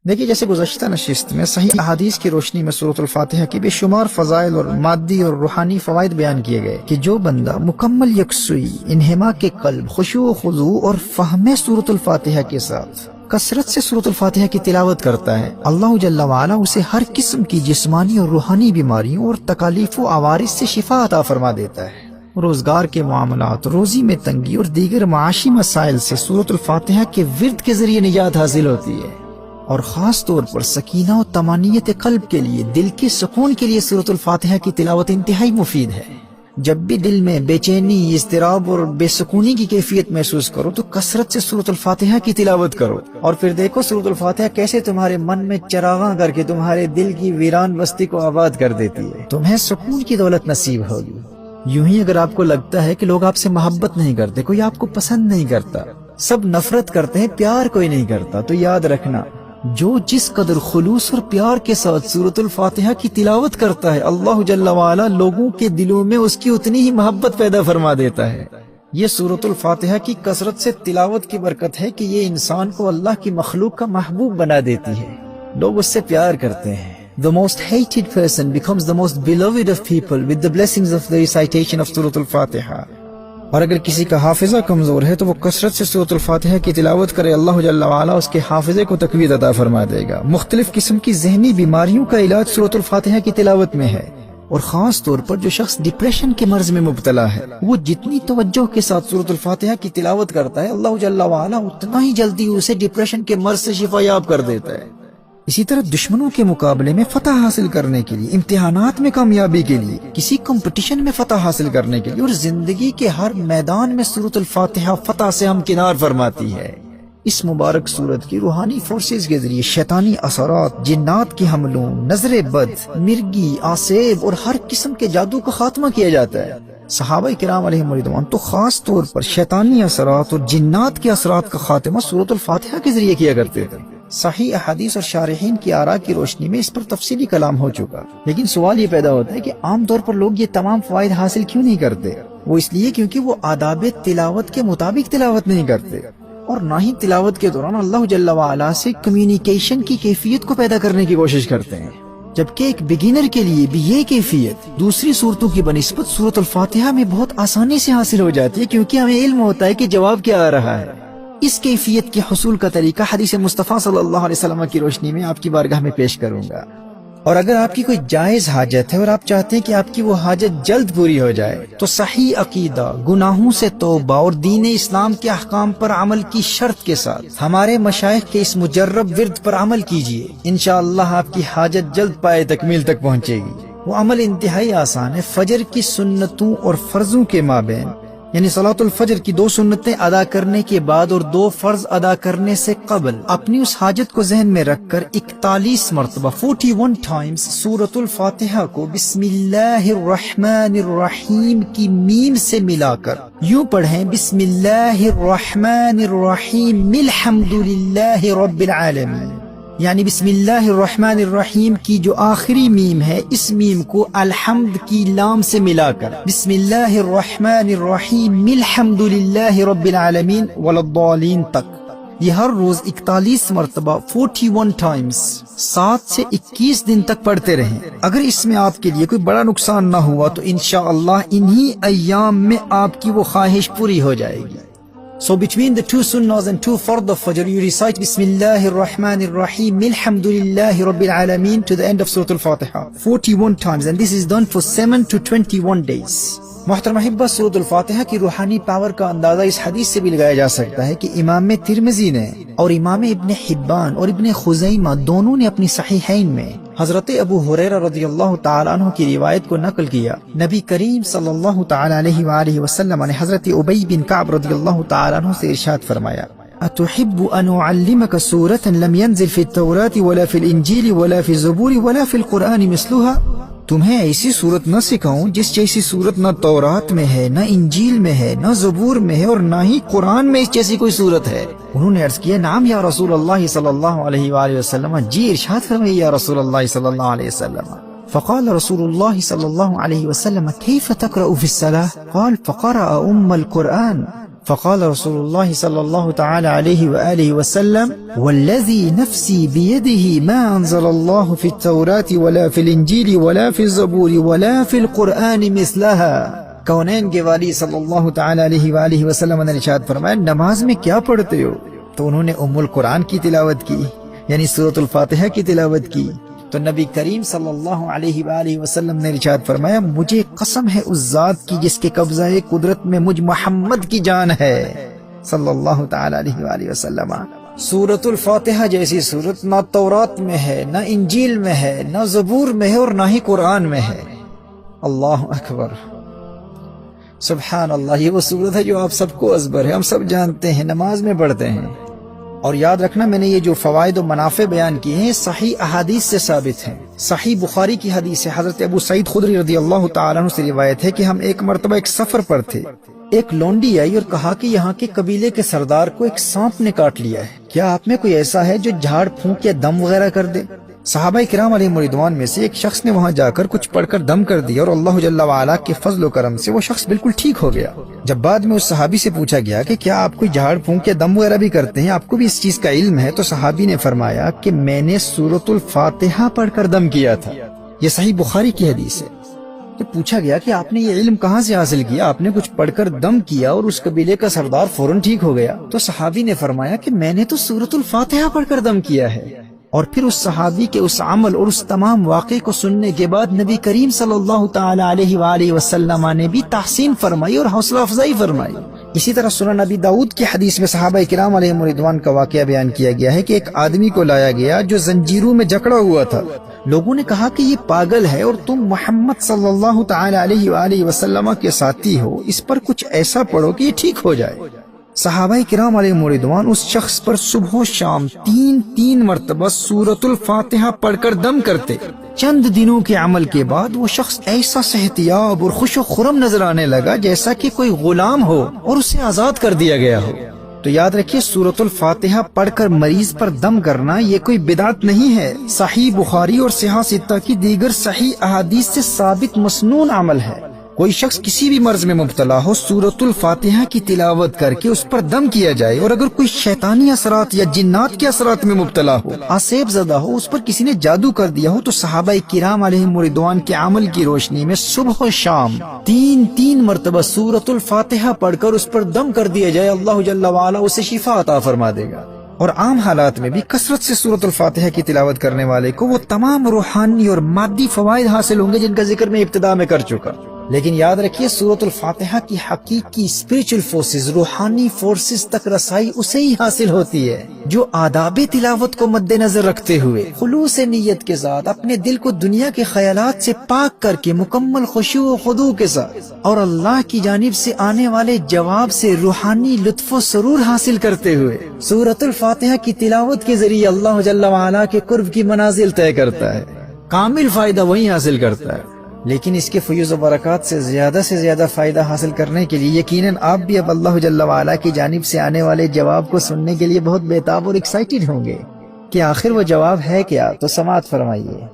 دیکھیے جیسے گزشتہ نشست میں صحیح احادیث کی روشنی میں سورۃ الفاتحہ کی بے شمار فضائل اور مادی اور روحانی فوائد بیان کیے گئے کہ جو بندہ مکمل یکسوئی، انہماک کے قلب، خشوع و خضوع اور فہم سورۃ الفاتحہ کے ساتھ کثرت سے سورۃ الفاتحہ کی تلاوت کرتا ہے، اللہ جل وعلا اسے ہر قسم کی جسمانی اور روحانی بیماریوں اور تکالیف و عوارض سے شفا عطا فرما دیتا ہے۔ روزگار کے معاملات، روزی میں تنگی اور دیگر معاشی مسائل سے سورۃ الفاتحہ کے ورد کے ذریعے نجات حاصل ہوتی ہے، اور خاص طور پر سکینہ و طمانینت قلب کے لیے، دل کے سکون کے لیے سورۃ الفاتحہ کی تلاوت انتہائی مفید ہے۔ جب بھی دل میں بے چینی، اضطراب اور بے سکونی کی کیفیت محسوس کرو تو کثرت سے سورۃ الفاتحہ کی تلاوت کرو، اور پھر دیکھو سورۃ الفاتحہ کیسے تمہارے من میں چراغاں کر کے تمہارے دل کی ویران بستی کو آباد کر دیتی ہے۔ تمہیں سکون کی دولت نصیب ہوگی۔ یوں ہی اگر آپ کو لگتا ہے کہ لوگ آپ سے محبت نہیں کرتے، کوئی آپ کو پسند نہیں کرتا، سب نفرت کرتے ہیں، پیار کوئی نہیں کرتا، تو یاد رکھنا، جو جس قدر خلوص اور پیار کے ساتھ سورۃ الفاتحہ کی تلاوت کرتا ہے، اللہ جل وعلا لوگوں کے دلوں میں اس کی اتنی ہی محبت پیدا فرما دیتا ہے۔ یہ سورۃ الفاتحہ کی کثرت سے تلاوت کی برکت ہے کہ یہ انسان کو اللہ کی مخلوق کا محبوب بنا دیتی ہے، لوگ اس سے پیار کرتے ہیں۔ The most hated person becomes the most beloved of people with the blessings of the recitation of سورۃ الفاتحہ۔ اور اگر کسی کا حافظہ کمزور ہے تو وہ کثرت سے سورۃ الفاتحہ کی تلاوت کرے، اللہ جل وعلا اس کے حافظے کو تقویت عطا فرما دے گا۔ مختلف قسم کی ذہنی بیماریوں کا علاج سورۃ الفاتحہ کی تلاوت میں ہے، اور خاص طور پر جو شخص ڈپریشن کے مرض میں مبتلا ہے، وہ جتنی توجہ کے ساتھ سورۃ الفاتحہ کی تلاوت کرتا ہے، اللہ جل وعلا اتنا ہی جلدی اسے ڈپریشن کے مرض سے شفا یاب کر دیتا ہے۔ اسی طرح دشمنوں کے مقابلے میں فتح حاصل کرنے کے لیے، امتحانات میں کامیابی کے لیے، کسی کمپٹیشن میں فتح حاصل کرنے کے لیے، اور زندگی کے ہر میدان میں سورۃ الفاتحہ فتح سے ہمکنار فرماتی ہے۔ اس مبارک سورت کی روحانی فورسز کے ذریعے شیطانی اثرات، جنات کی حملوں، نظر بد، مرگی، آسیب اور ہر قسم کے جادو کا خاتمہ کیا جاتا ہے۔ صحابہ کرام علیہم رضوان تو خاص طور پر شیطانی اثرات اور جنات کے اثرات کا خاتمہ سورۃ الفاتحہ کے ذریعے کیا کرتے تھے۔ صحیح احادیث اور شارحین کی آراء کی روشنی میں اس پر تفصیلی کلام ہو چکا، لیکن سوال یہ پیدا ہوتا ہے کہ عام طور پر لوگ یہ تمام فوائد حاصل کیوں نہیں کرتے؟ وہ اس لیے کیونکہ وہ آداب تلاوت کے مطابق تلاوت نہیں کرتے، اور نہ ہی تلاوت کے دوران اللہ جل وعلا سے کمیونیکیشن کی کیفیت کو پیدا کرنے کی کوشش کرتے ہیں، جبکہ ایک بگنر کے لیے بھی یہ کیفیت دوسری صورتوں کی بنسبت سورۃ الفاتحہ میں بہت آسانی سے حاصل ہو جاتی ہے، کیونکہ ہمیں علم ہوتا ہے کہ جواب کیا آ رہا ہے۔ اس کیفیت کے حصول کا طریقہ حدیث مصطفیٰ صلی اللہ علیہ وسلم کی روشنی میں آپ کی بارگاہ میں پیش کروں گا۔ اور اگر آپ کی کوئی جائز حاجت ہے اور آپ چاہتے ہیں کہ آپ کی وہ حاجت جلد پوری ہو جائے، تو صحیح عقیدہ، گناہوں سے توبہ اور دین اسلام کے احکام پر عمل کی شرط کے ساتھ ہمارے مشائخ کے اس مجرب ورد پر عمل کیجئے، انشاءاللہ آپ کی حاجت جلد پائے تکمیل تک پہنچے گی۔ وہ عمل انتہائی آسان ہے۔ فجر کی سنتوں اور فرضوں کے مابین، یعنی صلاۃ الفجر کی 2 سنتیں ادا کرنے کے بعد اور 2 فرض ادا کرنے سے قبل اپنی اس حاجت کو ذہن میں رکھ کر 41 مرتبہ 41 ٹائمز سورۃ الفاتحہ کو بسم اللہ الرحمن الرحیم کی میم سے ملا کر یوں پڑھیں، بسم اللہ الرحمن الرحیم الحمد للہ رب العالمین، یعنی بسم اللہ الرحمن الرحیم کی جو آخری میم ہے، اس میم کو الحمد کی لام سے ملا کر بسم اللہ الرحمن الرحیم الحمد للہ رب العالمین ولا الضالین تک یہ ہر روز 41 مرتبہ 41 ٹائمز 7 سے 21 دن تک پڑھتے رہیں۔ اگر اس میں آپ کے لیے کوئی بڑا نقصان نہ ہوا تو انشاءاللہ انہی ایام میں آپ کی وہ خواہش پوری ہو جائے گی۔ So between the 2 sunnahs and 2 fard of Fajr, you recite Bismillah ar-Rahman ar-Rahim Alhamdulillahi Rabbil Alameen to the end of Surah Al-Fatiha 41 times, and this is done for 7 to 21 days. محترم احبہ، سورۃ الفاتحہ کی روحانی پاور کا اندازہ اس حدیث سے بھی لگایا جا سکتا ہے کہ امام ترمذی نے اور امام ابن حبان اور ابن خزیمہ دونوں نے اپنی صحیحین میں حضرت ابو ہریرہ رضی اللہ تعالی عنہ کی روایت کو نقل کیا۔ نبی کریم صلی اللہ تعالی علیہ وآلہ وسلم نے حضرت ابی بن کعب رضی اللہ تعالی عنہ سے ارشاد فرمایا، اتحب ان اعلمك سورة لم ينزل في التوراة ولا في الانجیل ولا في الزبور ولا في القرآن مثلها؟ تمہیں ایسی صورت نہ سکھاؤں جس جیسی صورت نہ تورات میں ہے، نہ انجیل میں ہے، نہ زبور میں ہے، اور نہ ہی قرآن میں اس جیسی کوئی صورت ہے؟ انہوں نے عرض کیا، نعم یا رسول اللہ صلی اللہ علیہ وآلہ وسلم، جی ارشاد فرمائیے یا رسول اللہ صلی اللہ علیہ وسلم۔ فقال رسول اللہ صلی اللہ علیہ وسلم، کیف تقرأ فی الصلاة؟ قال فقرأ القرآن۔ فقال رسول الله صلى الله تعالى عليه وآله وسلم والذي نفسي بيده ما أنزل الله في التوراة ولا في الإنجيل ولا في الزبور ولا في القرآن مثلها. کونین کے والی صلی اللہ تعالی علیہ وآلہ وسلم نے ارشاد فرمایا نماز میں کیا پڑھتے ہو؟ تو انہوں نے ام القرآن کی تلاوت کی، یعنی سورۃ الفاتحہ کی تلاوت کی. تو نبی کریم صلی اللہ علیہ وآلہ وسلم نے ارشاد فرمایا مجھے قسم ہے اس ذات کی جس کے قبضہ قدرت میں مجھ محمد کی جان ہے صلی اللہ تعالی علیہ وآلہ وسلم. سورۃ الفاتحہ جیسی سورت نہ تورات میں ہے، نہ انجیل میں ہے، نہ زبور میں ہے، اور نہ ہی قرآن میں ہے. اللہ اکبر، سبحان اللہ. یہ وہ سورت ہے جو آپ سب کو ازبر ہے، ہم سب جانتے ہیں، نماز میں پڑھتے ہیں. اور یاد رکھنا میں نے یہ جو فوائد و منافع بیان کیے ہیں صحیح احادیث سے ثابت ہیں. صحیح بخاری کی حدیث ہے، حضرت ابو سعید خدری رضی اللہ تعالیٰ عنہ سے روایت ہے کہ ہم ایک مرتبہ ایک سفر پر تھے. ایک لونڈی آئی اور کہا کہ یہاں کے قبیلے کے سردار کو ایک سانپ نے کاٹ لیا ہے، کیا آپ میں کوئی ایسا ہے جو جھاڑ پھونک یا دم وغیرہ کر دے؟ صحابہ کرام علیہ رضوان میں سے ایک شخص نے وہاں جا کر کچھ پڑھ کر دم کر دیا اور اللہ جل وعلا کے فضل و کرم سے وہ شخص بالکل ٹھیک ہو گیا. جب بعد میں اس صحابی سے پوچھا گیا کہ کیا آپ کوئی جھاڑ پھونک یا دم وغیرہ بھی کرتے ہیں، آپ کو بھی اس چیز کا علم ہے؟ تو صحابی نے فرمایا کہ میں نے سورۃ الفاتحہ پڑھ کر دم کیا تھا. یہ صحیح بخاری کی حدیث ہے. تو پوچھا گیا کہ آپ نے یہ علم کہاں سے حاصل کیا؟ آپ نے کچھ پڑھ کر دم کیا اور اس قبیلے کا سردار فوراً ٹھیک ہو گیا. تو صحابی نے فرمایا کہ میں نے تو سورۃ الفاتحہ پڑھ کر دم کیا ہے. اور پھر اس صحابی کے اس عمل اور اس تمام واقعے کو سننے کے بعد نبی کریم صلی اللہ تعالی علیہ وآلہ وسلم نے بھی تحسین فرمائی اور حوصلہ افزائی فرمائی. اسی طرح سنن نبی داؤد کی حدیث میں صحابہ کرام علیہ رضوان کا واقعہ بیان کیا گیا ہے کہ ایک آدمی کو لایا گیا جو زنجیروں میں جکڑا ہوا تھا. لوگوں نے کہا کہ یہ پاگل ہے اور تم محمد صلی اللہ تعالی علیہ وآلہ وسلم کے ساتھی ہو، اس پر کچھ ایسا پڑھو کہ یہ ٹھیک ہو جائے. صحابہ کرام علیہ رضوان اس شخص پر صبح و شام تین مرتبہ سورۃ الفاتحہ پڑھ کر دم کرتے. چند دنوں کے عمل کے بعد وہ شخص ایسا صحتیاب اور خوش و خرم نظر آنے لگا جیسا کہ کوئی غلام ہو اور اسے آزاد کر دیا گیا ہو. تو یاد رکھیے سورۃ الفاتحہ پڑھ کر مریض پر دم کرنا یہ کوئی بدعت نہیں ہے، صحیح بخاری اور صحیح ستہ کی دیگر صحیح احادیث سے ثابت مسنون عمل ہے. کوئی شخص کسی بھی مرض میں مبتلا ہو سورۃ الفاتحہ کی تلاوت کر کے اس پر دم کیا جائے، اور اگر کوئی شیطانی اثرات یا جنات کے اثرات میں مبتلا ہو، آسیب زدہ ہو، اس پر کسی نے جادو کر دیا ہو، تو صحابہ کرام علیہم رضوان کے عمل کی روشنی میں صبح و شام تین مرتبہ سورۃ الفاتحہ پڑھ کر اس پر دم کر دیا جائے، اللہ جل وعلا اسے شفا عطا فرما دے گا. اور عام حالات میں بھی کثرت سے سورۃ الفاتحہ کی تلاوت کرنے والے کو وہ تمام روحانی اور مادی فوائد حاصل ہوں گے جن کا ذکر میں ابتدا میں کر چکا. لیکن یاد رکھیے سورۃ الفاتحہ کی حقیقی اسپریچل فورسز، روحانی فورسز تک رسائی اسے ہی حاصل ہوتی ہے جو آداب تلاوت کو مد نظر رکھتے ہوئے خلوص نیت کے ساتھ اپنے دل کو دنیا کے خیالات سے پاک کر کے مکمل خشوع و خضوع کے ساتھ اور اللہ کی جانب سے آنے والے جواب سے روحانی لطف و سرور حاصل کرتے ہوئے سورۃ الفاتحہ کی تلاوت کے ذریعے اللہ جل وعلا کے قرب کی منازل طے کرتا ہے. کامل فائدہ وہی حاصل کرتا ہے. لیکن اس کے فیوز و برکات سے زیادہ فائدہ حاصل کرنے کے لیے یقیناً آپ بھی اب اللہ جل وعلا کی جانب سے آنے والے جواب کو سننے کے لیے بہت بے تاب اور ایکسائٹڈ ہوں گے کہ آخر وہ جواب ہے کیا. تو سماعت فرمائیے.